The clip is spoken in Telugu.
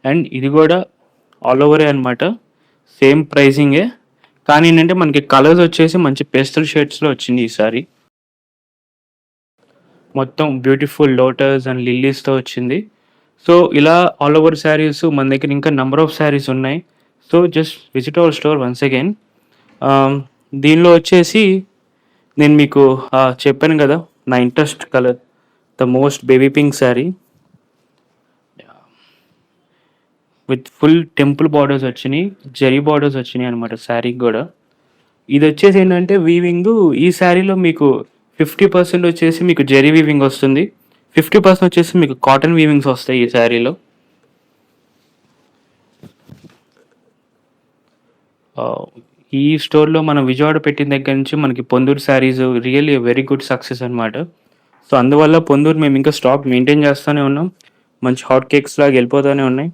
అండ్ ఇది కూడా ఆల్ ఓవరే అనమాట. సేమ్ ప్రైజింగే. కానీ ఏంటంటే మనకి కలర్స్ వచ్చేసి మంచి పేస్టల్ షేడ్స్లో వచ్చింది ఈసారి. మొత్తం బ్యూటిఫుల్ లోటస్ అండ్ లిల్లీస్తో వచ్చింది. సో ఇలా ఆల్ ఓవర్ శారీస్ మన దగ్గర ఇంకా నెంబర్ ఆఫ్ శారీస్ ఉన్నాయి. So just visit our store once again. దీనిలో వచ్చేసి నేను మీకు చెప్పాను కదా నా interest colour, the most baby pink sari with full temple borders వచ్చినాయి, జరీ బార్డర్స్ వచ్చినాయి అనమాట శారీకి కూడా. ఇది వచ్చేసి ఏంటంటే వీవింగ్, ఈ శారీలో మీకు 50% వచ్చేసి మీకు జరీ వీవింగ్ వస్తుంది, 50% వచ్చేసి మీకు కాటన్ వీవింగ్స్ వస్తాయి ఈ శారీలో. ఈ స్టోర్లో మనం విజయవాడ పెట్టిన దగ్గర నుంచి మనకి Ponduru saris really very good success అనమాట. సో అందువల్ల పొందూరు మేము ఇంకా స్టాక్ మెయింటైన్ చేస్తూనే ఉన్నాం. మంచి హాట్ కేక్స్ లాగా వెళ్ళిపోతూనే ఉన్నాయి.